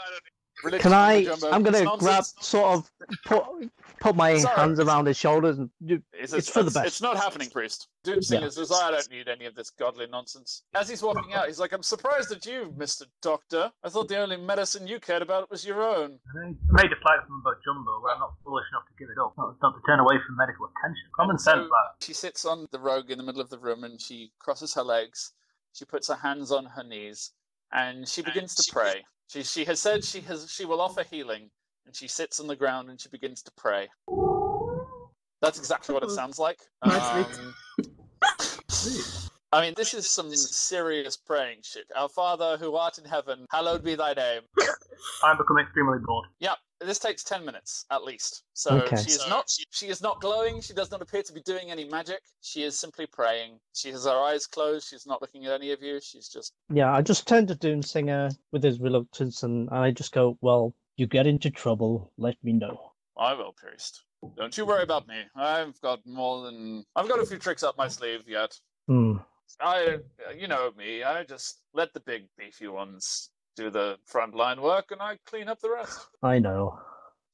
Religious Can I? mumbo jumbo, I'm going it's to nonsense. sort of put my hands around his shoulders and it's for the best. It's not happening, priest. Doomsinger says, "I don't need any of this godly nonsense." As he's walking out, he's like, "I'm surprised at you, Mr. Doctor. I thought the only medicine you cared about was your own." I made a fight from about Jumbo, but I'm not foolish enough to give it up. Not to turn away from medical attention. Common sense, that. She sits on the rug in the middle of the room, and she crosses her legs. She puts her hands on her knees, and she begins to pray. She has said she will offer healing, and she sits on the ground and she begins to pray. That's exactly what it sounds like. I mean, this is some serious praying shit. Our Father who art in heaven, hallowed be thy name. I'm becoming extremely bored. Yeah, this takes 10 minutes at least. So Okay. she is not glowing. She does not appear to be doing any magic. She is simply praying. She has her eyes closed. She's not looking at any of you. She's just... Yeah, I just turn to Doomsinger with his reluctance, and I just go, "Well, you get into trouble, let me know." I will, priest. Don't you worry about me. I've got a few tricks up my sleeve yet. You know me. I just let the big beefy ones do the frontline work, and I clean up the rest. I know.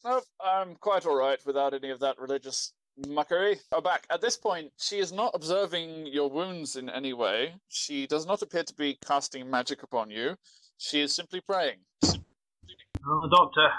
Nope, I'm quite all right without any of that religious muckery. Back at this point, she is not observing your wounds in any way. She does not appear to be casting magic upon you. She is simply praying. I'm a doctor.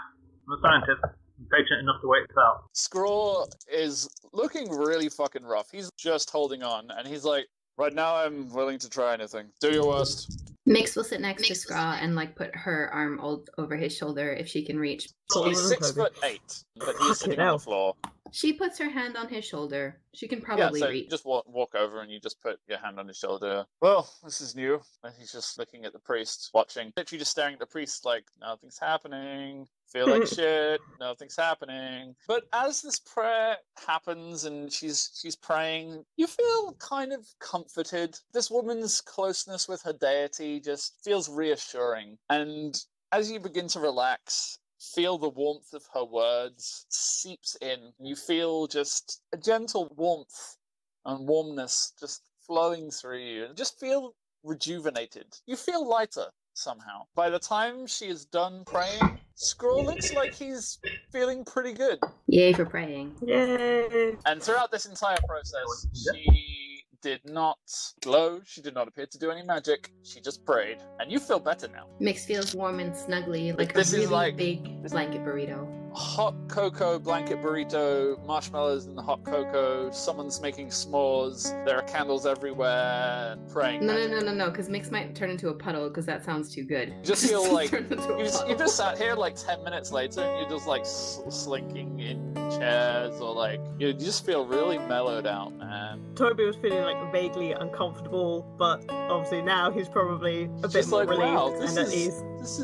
I'm a scientist. I'm patient enough to wait this out. Scraw is looking really fucking rough. He's just holding on, and he's like, "Right now, I'm willing to try anything. Do your worst." Mix will sit next to Scraw and like put her arm over his shoulder if she can reach. He's 6'8", but he's sitting on the floor. She puts her hand on his shoulder. She can probably reach. You just walk over and you just put your hand on his shoulder. Well, this is new. And he's just looking at the priest, watching. Literally just staring at the priest like, nothing's happening. Feel like shit. Nothing's happening. But as this prayer happens and she's praying, you feel kind of comforted. This woman's closeness with her deity just feels reassuring. And as you begin to relax, feel the warmth of her words seeps in. You feel just a gentle warmth and warmness just flowing through you. And just feel rejuvenated. You feel lighter somehow. By the time she is done praying, Scrawl looks like he's feeling pretty good. Yay for praying. Yay! And throughout this entire process, she did not glow. She did not appear to do any magic. She just prayed. And you feel better now. Mix feels warm and snuggly, like This a is really like- big blanket burrito. Hot cocoa blanket burrito, marshmallows in the hot cocoa, someone's making s'mores, there are candles everywhere, and praying. No, because Mix might turn into a puddle, because that sounds too good. You just feel like Turn into a you puddle. just sat here like 10 minutes later and you're just like slinking in chairs, or like you just feel really mellowed out, man. Toby was feeling like vaguely uncomfortable, but obviously now he's probably a bit Just more like, relieved wow, and at ease. this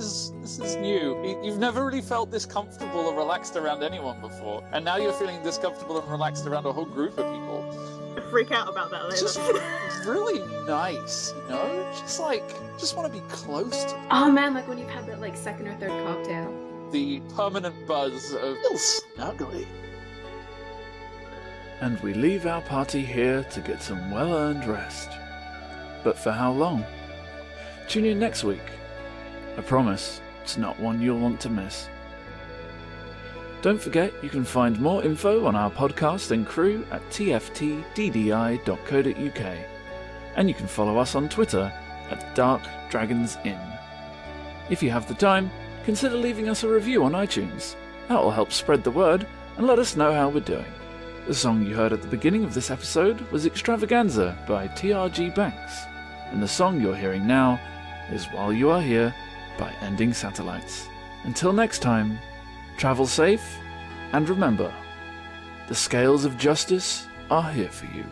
is new. You've never really felt this comfortable or relaxed around anyone before, and now you're feeling this comfortable and relaxed around a whole group of people. Freak out about that It's later. just really nice, you know? Just want to be close to Oh man, like when you've had that like second or third cocktail. the permanent buzz of Snuggly. And we leave our party here to get some well-earned rest. But for how long? Tune in next week. I promise, it's not one you'll want to miss. Don't forget you can find more info on our podcast and crew at tftddi.co.uk, and you can follow us on Twitter at Dark Dragons Inn. If you have the time, consider leaving us a review on iTunes. That will help spread the word and let us know how we're doing. The song you heard at the beginning of this episode was Extravaganza by TRG Banks, and the song you're hearing now is While You Are Here by Ending Satellites. Until next time, travel safe, and remember, the scales of justice are here for you.